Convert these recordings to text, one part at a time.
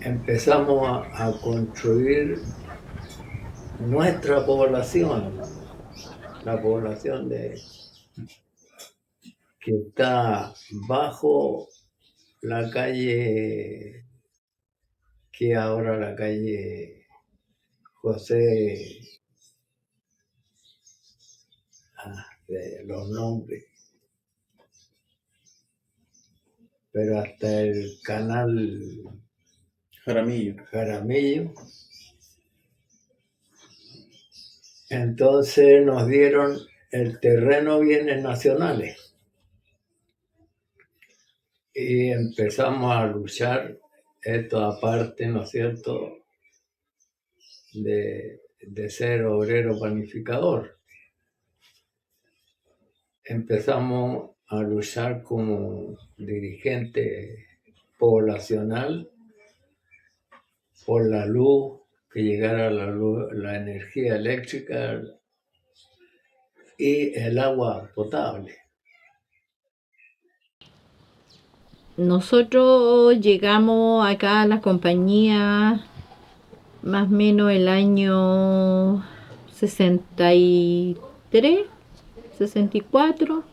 empezamos a construir nuestra población, la población que está bajo la calle, que ahora la calle José, de los nombres, pero hasta el canal Jaramillo. Jaramillo. Entonces nos dieron el terreno bienes nacionales y empezamos a luchar, esto aparte, ¿no es cierto?, de ser obrero panificador. Empezamos a luchar como dirigente poblacional por la luz, que llegara la luz, la energía eléctrica y el agua potable. Nosotros llegamos acá a la compañía más o menos el año 63, 64.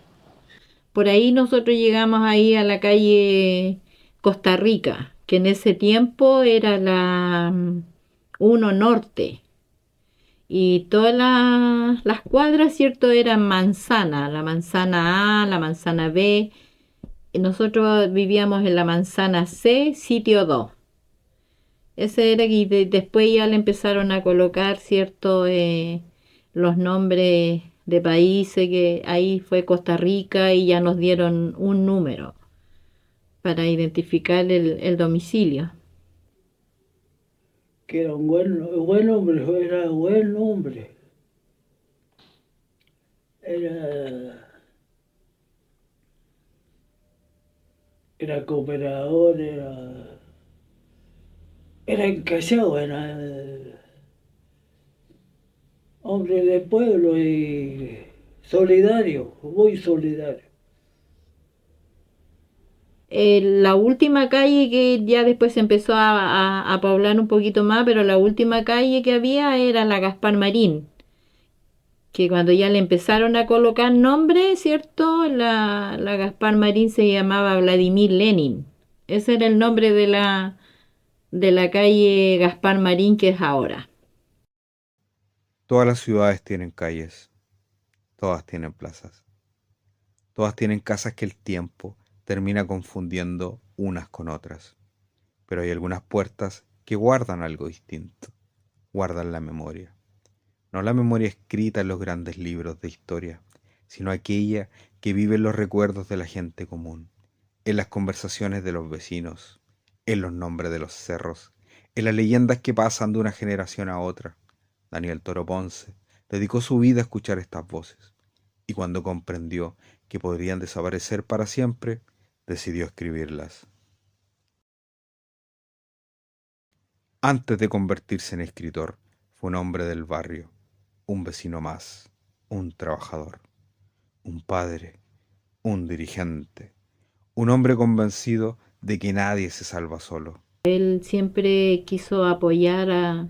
Por ahí nosotros llegamos ahí a la calle Costa Rica, que en ese tiempo era la 1 Norte. Y todas las cuadras, ¿cierto? Eran manzana, la manzana A, la manzana B. Y nosotros vivíamos en la manzana C, sitio 2. Ese era, y después ya le empezaron a colocar, ¿cierto? Los nombres de países, que ahí fue Costa Rica y ya nos dieron un número para identificar el domicilio. Que era un buen hombre, era buen hombre. Era, era cooperador, era encallado, era hombre de pueblo y solidario, muy solidario. La última calle que ya después se empezó a poblar un poquito más, pero la última calle que había era la Gaspar Marín, que cuando ya le empezaron a colocar nombre, ¿cierto? La Gaspar Marín se llamaba Vladimir Lenin. Ese era el nombre de la calle Gaspar Marín que es ahora. Todas las ciudades tienen calles, todas tienen plazas, todas tienen casas que el tiempo termina confundiendo unas con otras. Pero hay algunas puertas que guardan algo distinto, guardan la memoria. No la memoria escrita en los grandes libros de historia, sino aquella que vive en los recuerdos de la gente común, en las conversaciones de los vecinos, en los nombres de los cerros, en las leyendas que pasan de una generación a otra. Daniel Toro Ponce dedicó su vida a escuchar estas voces, y cuando comprendió que podrían desaparecer para siempre, decidió escribirlas. Antes de convertirse en escritor, fue un hombre del barrio, un vecino más, un trabajador, un padre, un dirigente, un hombre convencido de que nadie se salva solo. Él siempre quiso apoyar a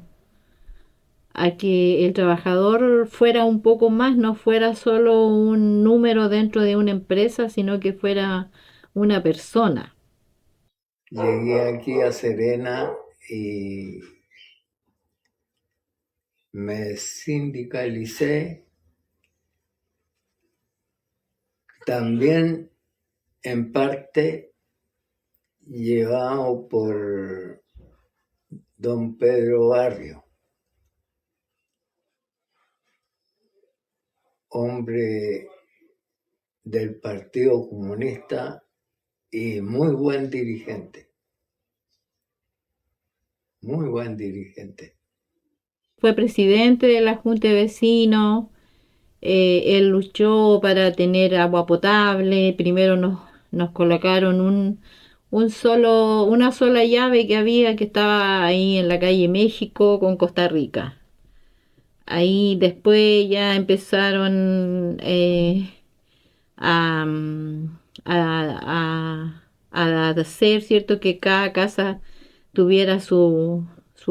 que el trabajador fuera un poco más, no fuera solo un número dentro de una empresa, sino que fuera una persona. Llegué aquí a Serena y me sindicalicé también en parte llevado por don Pedro Barrio, hombre del Partido Comunista y muy buen dirigente, muy buen dirigente. Fue presidente de la Junta de Vecinos, él luchó para tener agua potable, primero nos colocaron una sola llave que había que estaba ahí en la calle México con Costa Rica. Ahí después ya empezaron a, a hacer, ¿cierto? Que cada casa tuviera su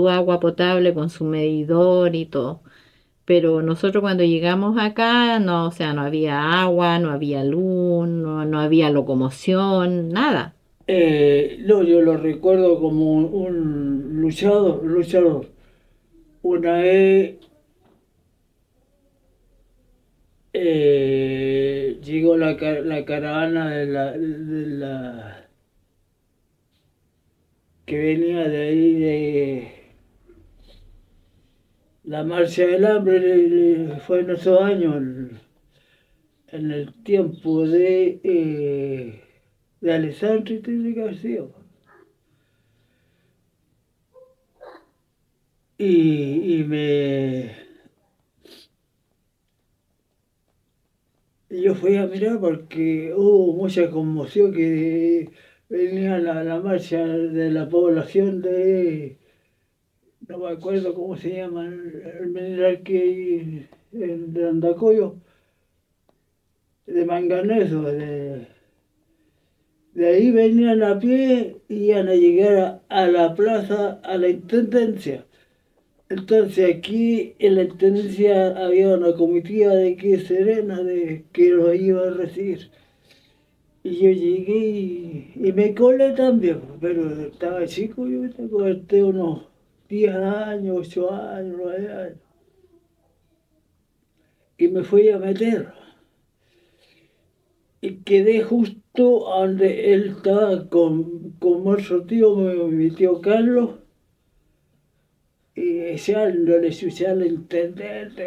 agua potable con su medidor y todo. Pero nosotros cuando llegamos acá, no, o sea, no había agua, no había luz, no había locomoción, nada. No, yo lo recuerdo como un luchador. Una vez llegó la caravana que venía de ahí de la marcha del hambre, fue en esos años, en el tiempo de Alessandro y de García. Yo fui a mirar porque hubo mucha conmoción que venía la marcha de la población no me acuerdo cómo se llama, el mineral que hay de Andacoyo, de manganeso, de ahí venían a pie y iban a llegar a la plaza, a la intendencia. Entonces aquí en la intendencia había una comitiva de aquí Serena que los iba a recibir. Y yo llegué y me colé también, pero estaba chico, yo me unos 10 años, 8 años, 9 años. Y me fui a meter. Y quedé justo donde él estaba con otro tío, mi tío Carlos. Y echándole su al intendente,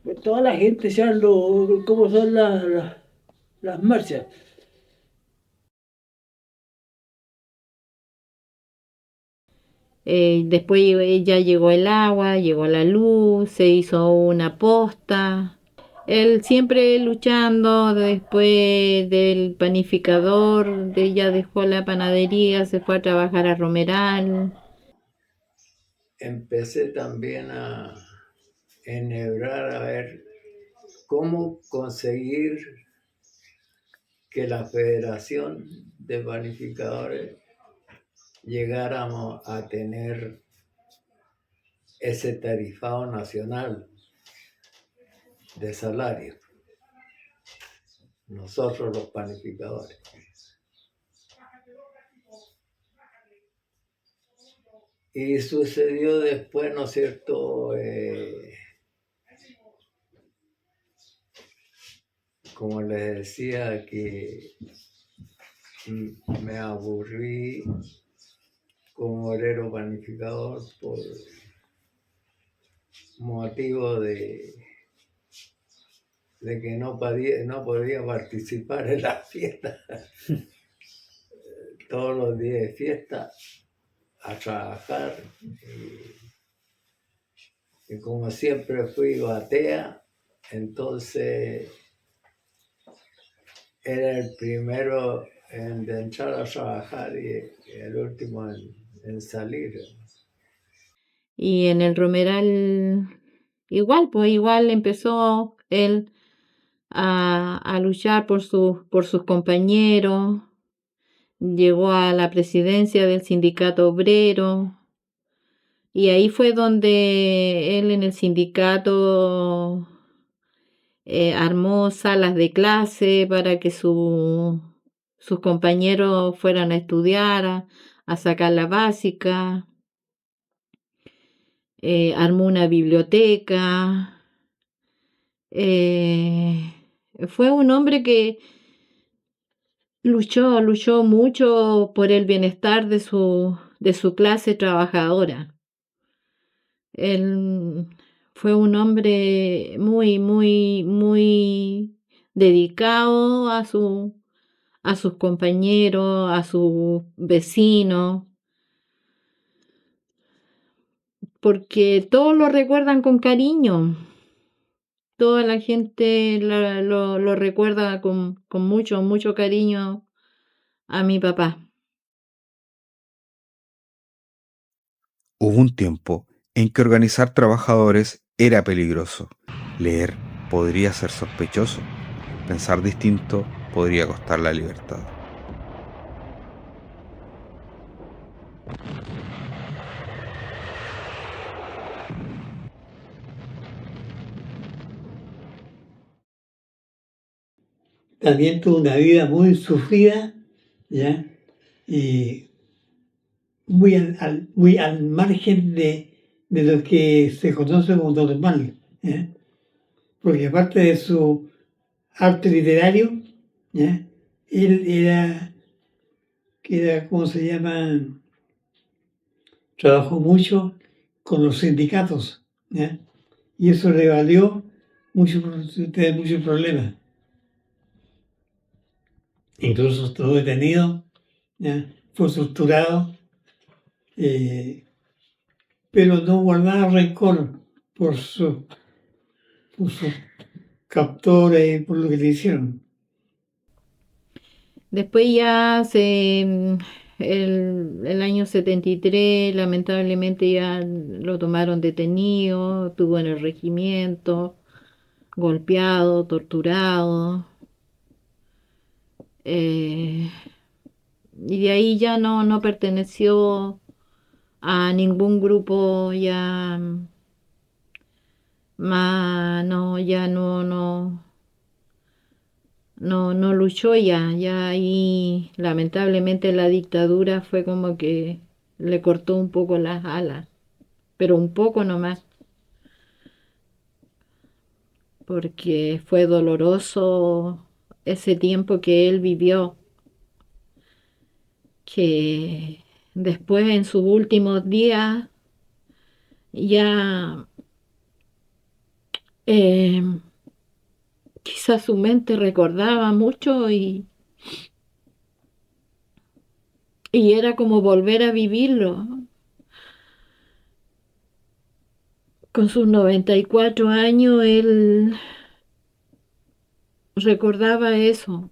pues toda la gente echando cómo son las marchas. Después ya llegó el agua, llegó la luz, se hizo una posta. Él siempre luchando, después del panificador, ya dejó la panadería, se fue a trabajar a Romeral. Empecé también a enhebrar a ver cómo conseguir que la Federación de Panificadores llegáramos a tener ese tarifado nacional de salario, nosotros los panificadores. Y sucedió después, ¿no es cierto?, como les decía, que me aburrí como obrero panificador por motivo de que no podía participar en las fiestas. Todos los días de fiesta a trabajar. Y como siempre fui batea, entonces era el primero en entrar a trabajar y el último en salir. Y en el Romeral igual, pues igual empezó él a luchar por sus compañeros, llegó a la presidencia del sindicato obrero y ahí fue donde él en el sindicato armó salas de clase para que sus compañeros fueran a estudiar, a sacar la básica. Armó una biblioteca. Fue un hombre que luchó mucho por el bienestar de su clase trabajadora. Él fue un hombre muy, muy, muy dedicado a sus compañeros, a sus vecinos, porque todos lo recuerdan con cariño. Toda la gente lo recuerda con mucho, mucho cariño a mi papá. Hubo un tiempo en que organizar trabajadores era peligroso. Leer podría ser sospechoso. Pensar distinto podría costar la libertad. también tuvo una vida muy sufrida, ¿ya? Y muy al margen de lo que se conoce como normal, ¿ya? Porque aparte de su arte literario, ¿ya? Él ¿cómo se llama? Trabajó mucho con los sindicatos, ¿ya? Y eso le valió tener muchos problemas. Incluso estuvo detenido, ¿ya? Fue torturado, pero no guardaba rencor por, por sus captores y por lo que le hicieron. Después el año 73, lamentablemente ya lo tomaron detenido, estuvo en el regimiento, golpeado, torturado. eh, y de ahí ya no perteneció a ningún grupo, ya más, no, ya no luchó ya ahí lamentablemente la dictadura fue como que le cortó un poco las alas, pero un poco nomás, porque fue doloroso ese tiempo que él vivió, que después en sus últimos días ya eh, quizás su mente recordaba mucho y era como volver a vivirlo. Con sus 94 años, él recordaba eso,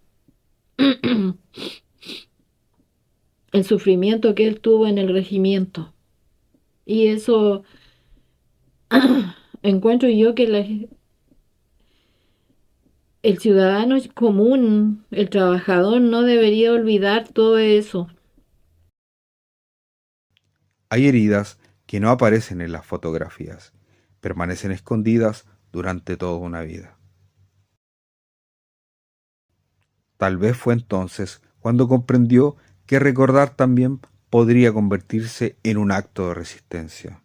el sufrimiento que él tuvo en el regimiento. Y eso encuentro yo que el ciudadano común, el trabajador, no debería olvidar todo eso. Hay heridas que no aparecen en las fotografías, permanecen escondidas durante toda una vida. Tal vez fue entonces cuando comprendió que recordar también podría convertirse en un acto de resistencia.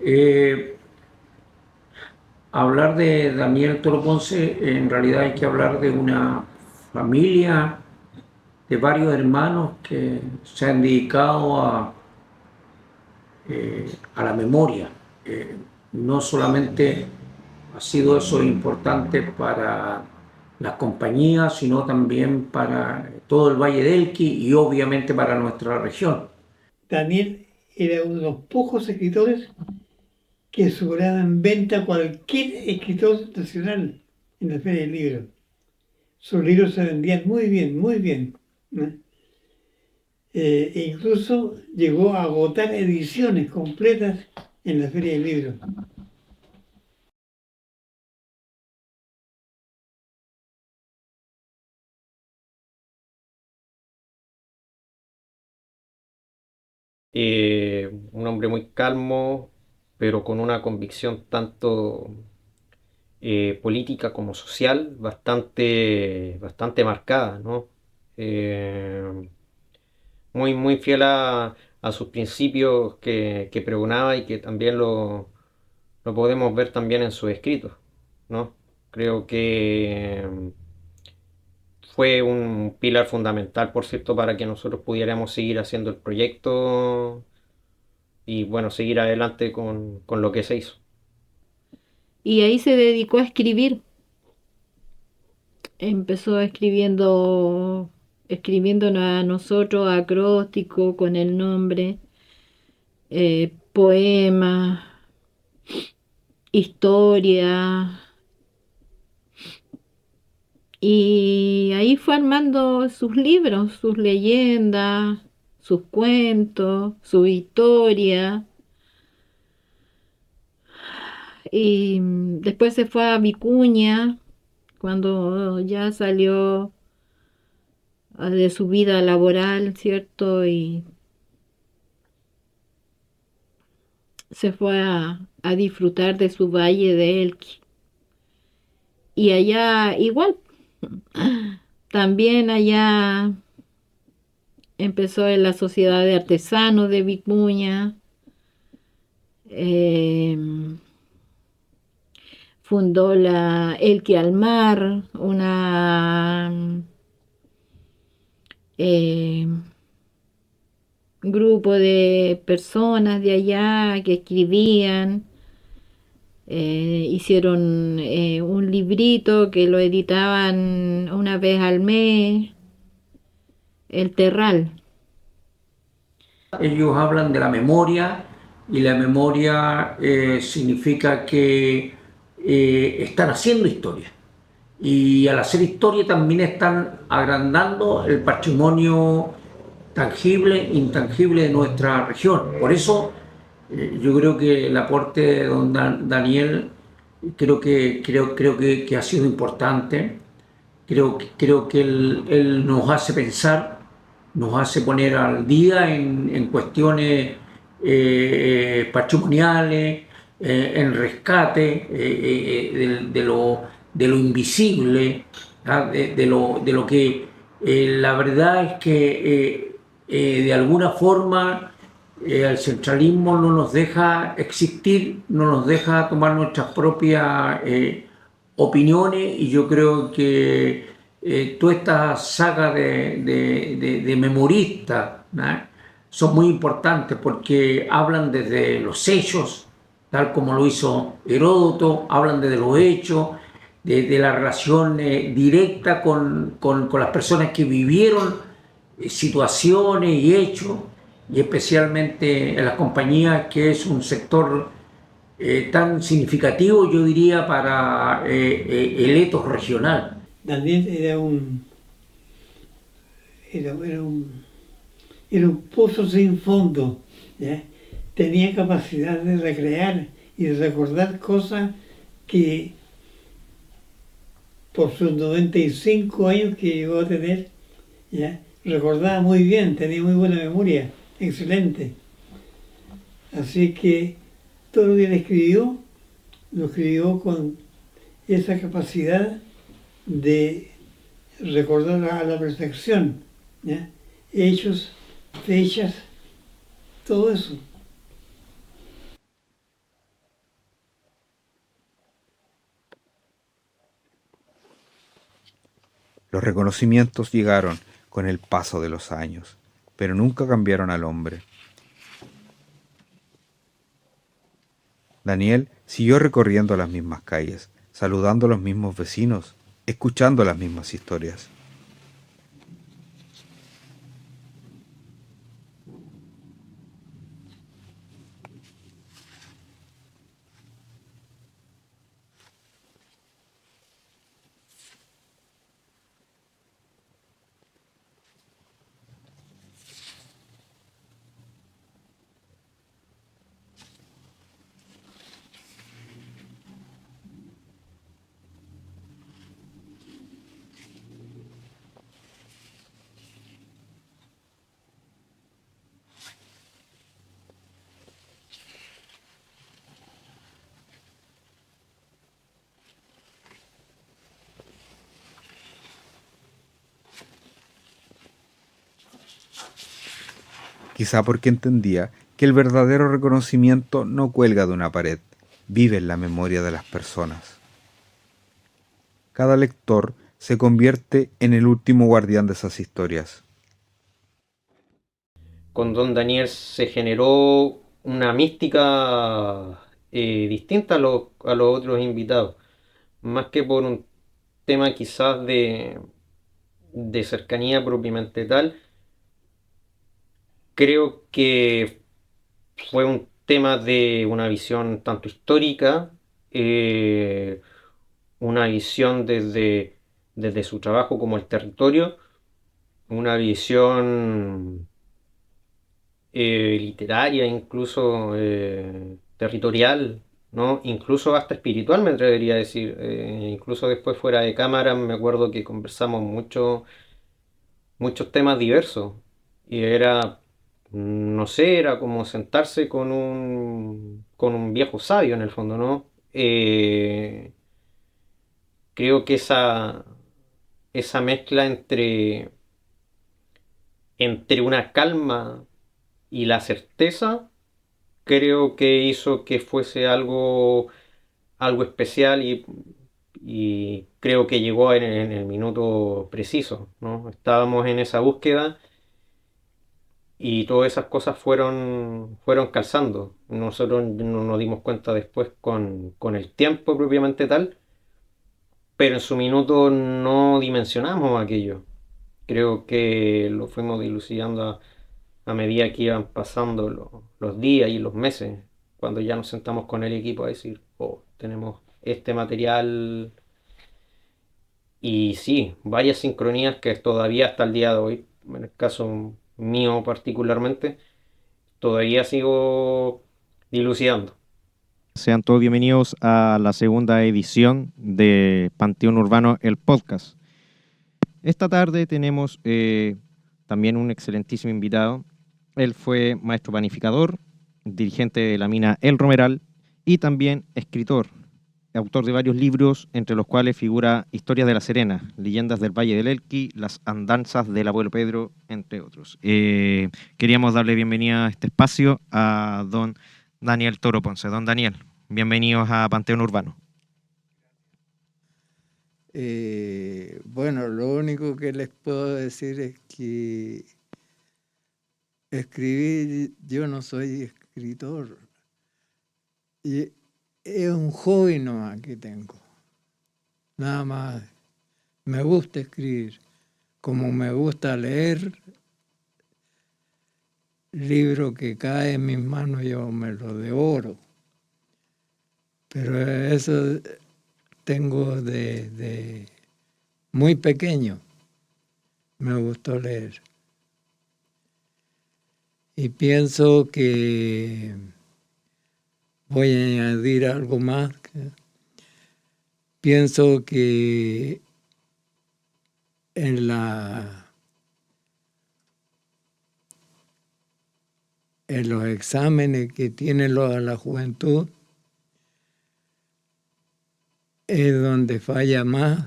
Eh, Hablar de Daniel Toro Ponce, en realidad hay que hablar de una familia, de varios hermanos que se han dedicado a la memoria. No solamente ha sido eso importante para las compañías, sino también para todo el Valle del Elqui y obviamente para nuestra región. Daniel era uno de los pocos escritores que superaban en venta cualquier escritor nacional en la Feria del Libro. Sus libros se vendían muy bien, muy bien, ¿no? E incluso llegó a agotar ediciones completas en la Feria del Libro. Un hombre muy calmo, pero con una convicción tanto política como social bastante marcada, ¿no? Eh, muy fiel a sus principios que pregonaba y que también lo podemos ver también en sus escritos, ¿no? Creo que fue un pilar fundamental, por cierto, para que nosotros pudiéramos seguir haciendo el proyecto y bueno, seguir adelante con lo que se hizo. Y ahí se dedicó a escribir. Empezó escribiéndonos a nosotros acróstico con el nombre, poemas, historia, y ahí fue armando sus libros, sus leyendas, sus cuentos, su historia. Y después se fue a Vicuña, cuando ya salió de su vida laboral, ¿cierto? se fue a disfrutar de su valle de Elqui. Y allá igual, también allá empezó en la Sociedad de Artesanos de Vicuña, fundó la Elqui al Mar, eh, grupo de personas de allá que escribían, hicieron un librito que lo editaban una vez al mes, El Terral. Ellos hablan de la memoria y la memoria significa que están haciendo historia. Y al hacer historia también están agrandando el patrimonio tangible e intangible de nuestra región. Por eso yo creo que el aporte de don Daniel creo que ha sido importante. Creo que él nos hace pensar, nos hace poner al día en cuestiones patrimoniales, en rescate de lo invisible, ¿ah? De lo que la verdad es que de alguna forma el centralismo no nos deja existir, no nos deja tomar nuestras propias opiniones, y yo creo que toda esta saga de memoristas, ¿no?, son muy importantes porque hablan desde los hechos, tal como lo hizo Heródoto, hablan desde los hechos, de la relación directa con las personas que vivieron situaciones y hechos, y especialmente en las compañías, que es un sector tan significativo, yo diría, para el etos regional. Daniel era un pozo sin fondo, ¿ya? Tenía capacidad de recrear y de recordar cosas que por sus 95 años que llegó a tener, ¿ya?, recordaba muy bien, tenía muy buena memoria, excelente. Así que todo lo que él escribió, lo escribió con esa capacidad de recordar a la perfección, ¿ya?, hechos, fechas, todo eso. Los reconocimientos llegaron con el paso de los años, pero nunca cambiaron al hombre. Daniel siguió recorriendo las mismas calles, saludando a los mismos vecinos, escuchando las mismas historias. Quizá porque entendía que el verdadero reconocimiento no cuelga de una pared, vive en la memoria de las personas. Cada lector se convierte en el último guardián de esas historias. Con don Daniel se generó una mística distinta a los otros invitados, más que por un tema quizás de cercanía propiamente tal. Creo que fue un tema de una visión tanto histórica, una visión desde su trabajo como el territorio, una visión literaria, incluso territorial, ¿no? Incluso hasta espiritual, me atrevería a decir. Incluso después fuera de cámara me acuerdo que conversamos muchos temas diversos. Y era no sé, era como sentarse con un viejo sabio en el fondo, ¿no? Creo que esa mezcla entre una calma y la certeza, creo que hizo que fuese algo especial y creo que llegó en el minuto preciso, ¿no? Estábamos en esa búsqueda y todas esas cosas fueron calzando. Nosotros no nos dimos cuenta después con el tiempo propiamente tal, pero en su minuto no dimensionamos aquello. Creo que lo fuimos dilucidando a medida que iban pasando los días y los meses, cuando ya nos sentamos con el equipo a decir, oh, tenemos este material. Y sí, varias sincronías que todavía hasta el día de hoy, en el caso mío particularmente, todavía sigo dilucidando. Sean todos bienvenidos a la segunda edición de Panteón Urbano, el podcast. Esta tarde tenemos también un excelentísimo invitado. Él fue maestro panificador, dirigente de la mina El Romeral y también escritor, autor de varios libros, entre los cuales figura Historias de la Serena, Leyendas del Valle del Elqui, Las Andanzas del Abuelo Pedro, entre otros. Queríamos darle bienvenida a este espacio a don Daniel Toro Ponce. Don Daniel, bienvenidos a Panteón Urbano. Bueno, lo único que les puedo decir es que escribir, yo no soy escritor. Y es un hobby nomás que tengo. Nada más. Me gusta escribir. Como me gusta leer, libro que cae en mis manos yo me lo devoro. Pero eso tengo de muy pequeño. Me gustó leer. Y pienso que voy a añadir algo más. Pienso que en los exámenes que tiene la juventud es donde falla más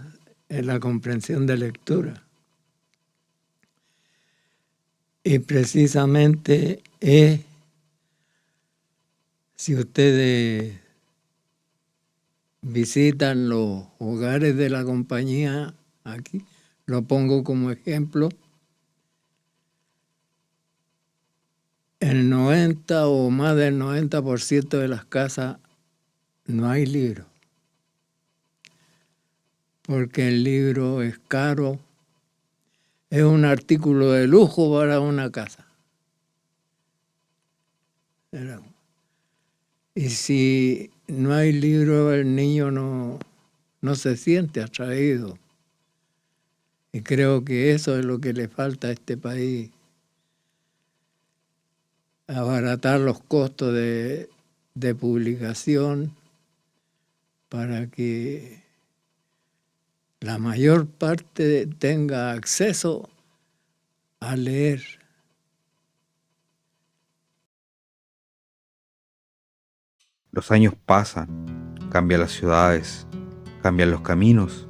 en la comprensión de lectura. Y precisamente si ustedes visitan los hogares de la compañía aquí, lo pongo como ejemplo, el 90 o más del 90% de las casas no hay libro, porque el libro es caro, es un artículo de lujo para una casa. Y si no hay libro, el niño no se siente atraído. Y creo que eso es lo que le falta a este país. Abaratar los costos de publicación para que la mayor parte tenga acceso a leer. Los años pasan, cambian las ciudades, cambian los caminos,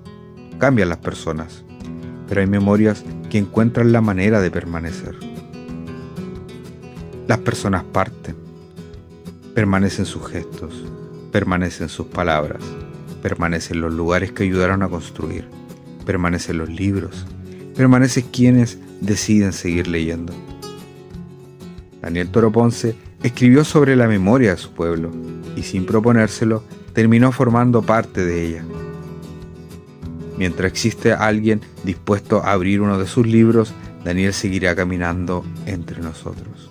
cambian las personas, pero hay memorias que encuentran la manera de permanecer. Las personas parten, permanecen sus gestos, permanecen sus palabras, permanecen los lugares que ayudaron a construir, permanecen los libros, permanecen quienes deciden seguir leyendo. Daniel Toro Ponce escribió sobre la memoria de su pueblo y sin proponérselo terminó formando parte de ella. Mientras existe alguien dispuesto a abrir uno de sus libros, Daniel seguirá caminando entre nosotros.